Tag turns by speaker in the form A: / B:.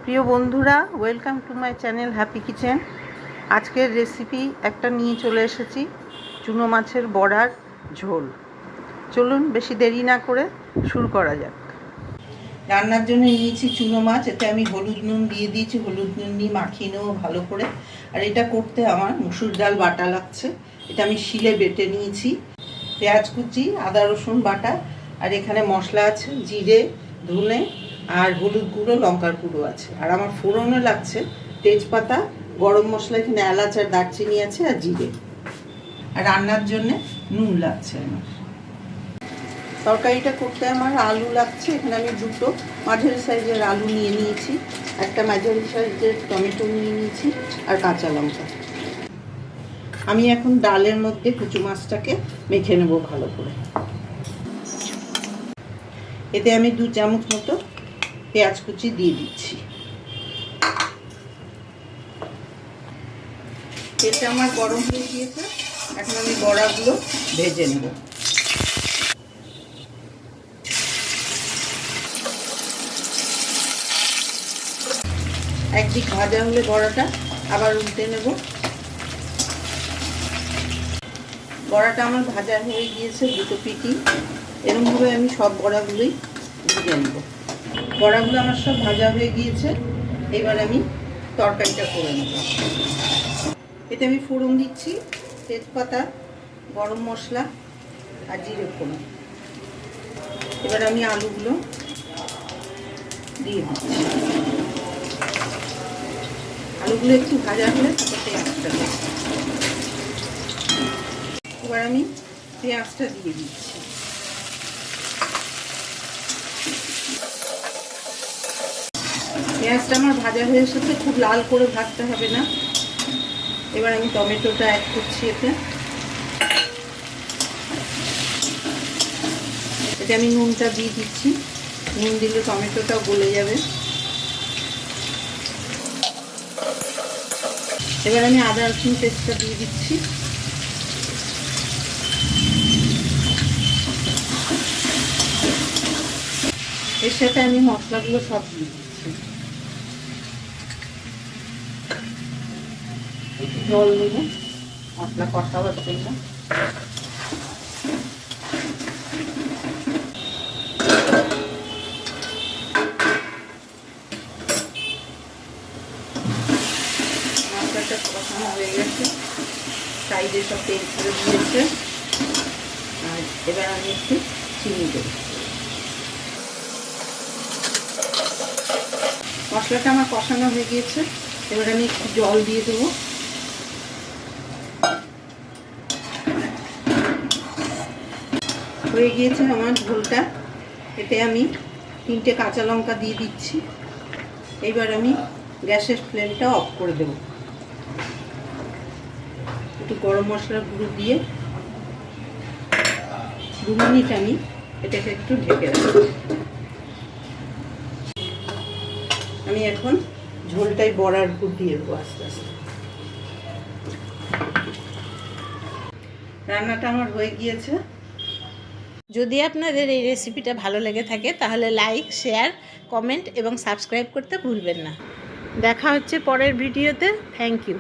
A: প্রিয় বন্ধুরা, welcome to my channel happy kitchen. আজকের রেসিপি একটা নিয়ে চলে এসেছি, চুনো মাছের বড়ার ঝোল। চলুন বেশি দেরি না করে শুরু করা যাক। রান্নার জন্য নিয়েছি চুনো মাছ। এতে আমি হলুদ নুন দিয়ে দিয়েছি, হলুদ নুন দিয়ে মাখিয়ে নেবো ভালো করে। আর এটা করতে আমার মসুর ডাল বাটা লাগছে, এটা আমি শিলে বেটে নিয়েছি। পেঁয়াজ কুচি, আদা রসুন বাটা, আর এখানে মশলা আছে জিরে, ধনে আর হলুদ গুঁড়ো, লঙ্কার গুঁড়ো আছে। আর আমার ফোড়নে লাগছে তেজপাতা, গরম মশলা, এখানে এলাচ আর দারচিনি আছে, আর জিরে। আর রান্নার জন্যে নুন লাগছে আমার। তরকারিটা করতে আমার আলু লাগছে, এখানে আমি দুটো মাঝারি সাইজের আলু নিয়ে নিয়েছি, একটা মাঝারি সাইজের টমেটো নিয়ে নিয়েছি, আর কাঁচা লঙ্কা। আমি এখন ডালের মধ্যে কুচু মাছটাকে মেখে নেব ভালো করে। এতে আমি 2 চামচ মতো পেঁয়াজ কুচি দিয়ে দিচ্ছি। তেলটা আমার গরম হয়ে গিয়েছে, এখন আমি বড়াগুলো ভেজে নেব। একদিক ভাজা হলে বড়াটা আবার উল্টে নেব। বড়াটা আমার ভাজা হয়ে গিয়েছে দুটো পিঠি। এরকমভাবে আমি সব বড়াগুলোই ভেজে নেব। বড়াগুলো আমার সব ভাজা হয়ে গিয়েছে, এবার আমি তরকারিটা করে নেব। এতে আমি ফোড়ন দিচ্ছি তেজপাতা, গরম মশলা আর জিরে ফোড়ন। এবার আমি আলুগুলো দিয়ে দিচ্ছি। আলুগুলো একটু ভাজা হলে তারপর পেঁয়াজটা দেব। এবার আমি পেঁয়াজটা দিয়ে দিচ্ছি। পেঁয়াজটা আমার ভাজা হয়ে এসেছে, খুব লাল করে ভাজতে হবে না। এবার আমি টমেটোটা অ্যাড করছি এতে। এতে আমি নুনটা দিয়ে দিচ্ছি, নুন দিলে টমেটোটাও গলে যাবে। এবার আমি আদা রসুন পেস্টটা দিয়ে দিচ্ছি। এর সাথে আমি মশলাগুলো সব দিয়ে দিচ্ছি। একটু জল দেবো মশলা কষাবার জন্য। মশলাটা কষানো হয়ে গেছে, সাইডে সব তেল ছেড়ে দিয়েছে। আর এবার আমি একটু চিনি দেবো। মশলাটা আমার কষানো হয়ে গিয়েছে, এবার আমি একটু জল দিয়ে দেবো। হয়ে গিয়েছে আমার ঝোলটা। এতে আমি 3টে কাঁচা লঙ্কা দিয়ে দিচ্ছি। এইবার আমি গ্যাসের ফ্লেমটা অফ করে দেব। একটু গরম মশলার গুঁড়ো দিয়ে 2 মিনিট আমি এটাকে একটু ঢেকে রাখবো। আমি এখন ঝোলটাই বড়ার উপর দিয়ে দেবো আস্তে আস্তে। রান্নাটা আমার হয়ে গিয়েছে।
B: যদি আপনাদের এই রেসিপিটা ভালো লেগে থাকে তাহলে লাইক, শেয়ার, কমেন্ট এবং সাবস্ক্রাইব করতে ভুলবেন না।
A: দেখা হচ্ছে পরের ভিডিওতে। Thank you.